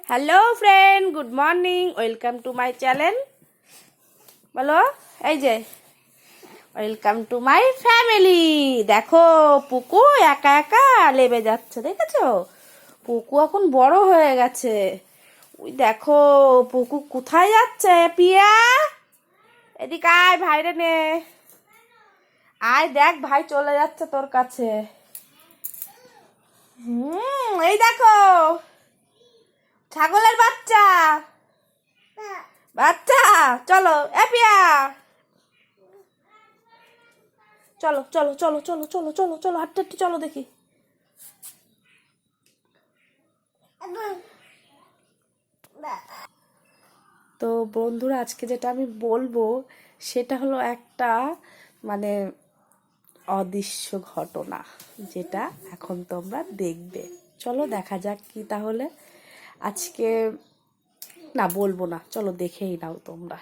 Hello friend, good morning, welcome to my channel. বলো, এই যে ওয়েলকাম টু মাই ফ্যামিলি। দেখো পুকু একা একা লেবে যাচ্ছে, দেখেছো? পুকু এখন বড় হয়ে গেছে। ওই দেখো পুকু কোথায় যাচ্ছে। পিয়া, এদিকে আয়, ভাইরে নে আয়। দেখ ভাই চলে যাচ্ছে তোর কাছে। এই দেখো ছাগলের বাচ্চা বাচ্চা চলো এপিয়া, চলো চলো চলো চলো চলো চলো চলো হাঁটতে হাঁটতে চলো দেখি। তো বন্ধুরা, আজকে যেটা আমি বলবো সেটা হলো একটা মানে অদৃশ্য ঘটনা, যেটা এখন তোমরা দেখবে। চলো দেখা যাক কি তাহলে। আজকে না বলবো না, চলো দেখেই নাও তোমরা।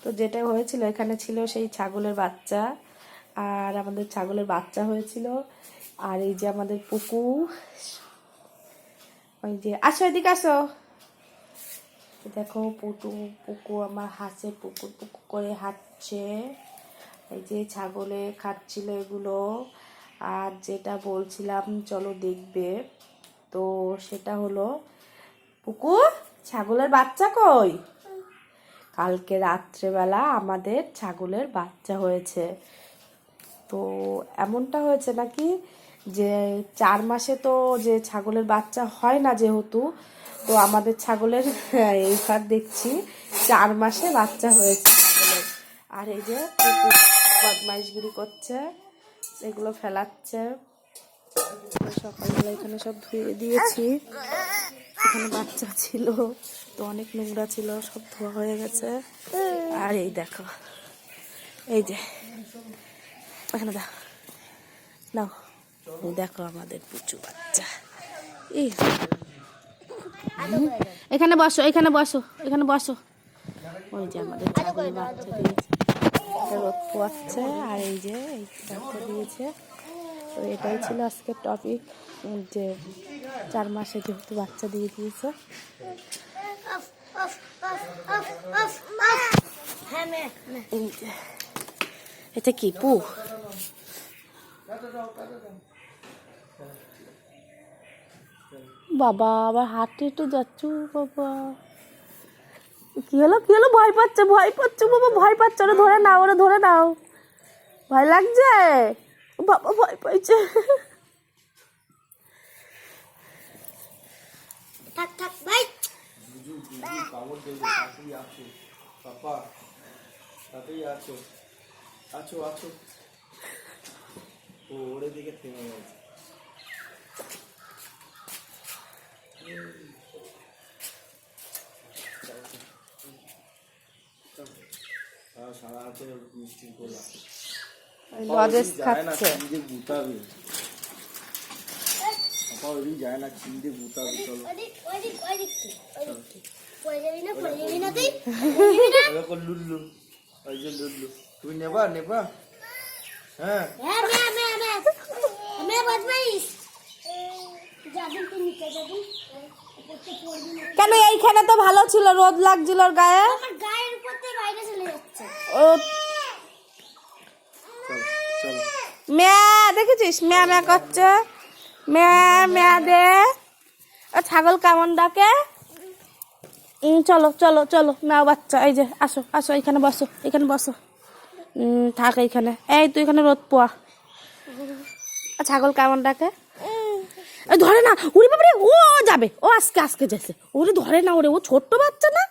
তো যেটা হয়েছিল, এখানে ছিল সেই ছাগলের বাচ্চা, আর আমাদের ছাগলের বাচ্চা হয়েছিল। আর এই যে আমাদের পুকু, ওই যে আসো এদিকে আসো। দেখো পুকু আমার হাসে, পুকুর পুকু করে হাঁটছে। এই যে ছাগলে খাচ্ছিল এগুলো। আর যেটা বলছিলাম চলো দেখবে, তো সেটা হলো পুকু ছাগলের বাচ্চা কই। কালকে রাত্রেবেলা আমাদের ছাগলের বাচ্চা হয়েছে। তো এমনটা হয়েছে নাকি যে 4 মাসে তো যে ছাগলের বাচ্চা হয় না যেহেতু, তো আমাদের ছাগলের এইবার দেখছি 4 মাসে বাচ্চা হয়েছে ছাগলের। আর এই যে বদমাইশগিরি করছে, এগুলো ফেলাচ্ছে। সকালবেলা এখানে সব ধুয়ে দিয়েছি। এখানে বাচ্চা ছিল, তো অনেক নোংরা ছিল, সব ধোয়া হয়ে গেছে। আর এই দেখো, এই যে এখানে দাও নাও, দেখো আমাদের পুচু বাচ্চা। এখানে বসো, এখানে বসো, এখানে বসো। ওই যে আমাদের ছাগলের বাচ্চা দিয়েছে, রোদ পোয়াচ্ছে। আর এই যে এই বাচ্চা দিয়েছে। তো এটাই ছিল আজকের টপিক, যে 4 মাসে যেহেতু বাচ্চা দিয়ে দিয়েছে। এটা কি পু? বাবা আবার হাঁটতে হেঁটে যাচ্ছ বাবা। কি হলো কি হলো? ভয় পাচ্ছে, ভয় পাচ্ছে বাবা, ভয় পাচ্ছে। ওরা ধরে নাও, ওরা ধরে নাও। ভয় লাগছে বাবা, ভয় পাইছে। থাক থাক ভাই, কামড় দেবে, তাতেই আছো পাপা, তাতেই আছো আছো আছো। ও ওরে দিকে থেমে গেছে। সারা হাতে মিষ্টির গোলা লজেস খাচ্ছে। চিনতে গুতাবে পাপা, ওই যায় না, চিনতে গুতাবে। চলো লুল্লু, ওই যে লুল্লু, তুমি নেবা নেবা। হ্যাঁ কেন এইখানে তো ভালো ছিল, রোদ লাগছিল ওর গায়ে। ও ম্যা, দেখেছিস ম্যা ম্যা করছে, ম্যা ম্যা দে। ও ছাগল কেমন ডাকে। চলো চলো চলো ম্যাও বাচ্চা, এই যে আসো আসো, এখানে বসো, এখানে বসো। থাক এইখানে। এই তুই এখানে রোদ পোয়া। ছাগল কেমন ডাকে। ধরে না, উড়ি বাবারে, ও যাবে, ও আজকে আজকে যাচ্ছে। ওরে ধরে না, ওরে ও ছোট্ট বাচ্চা না।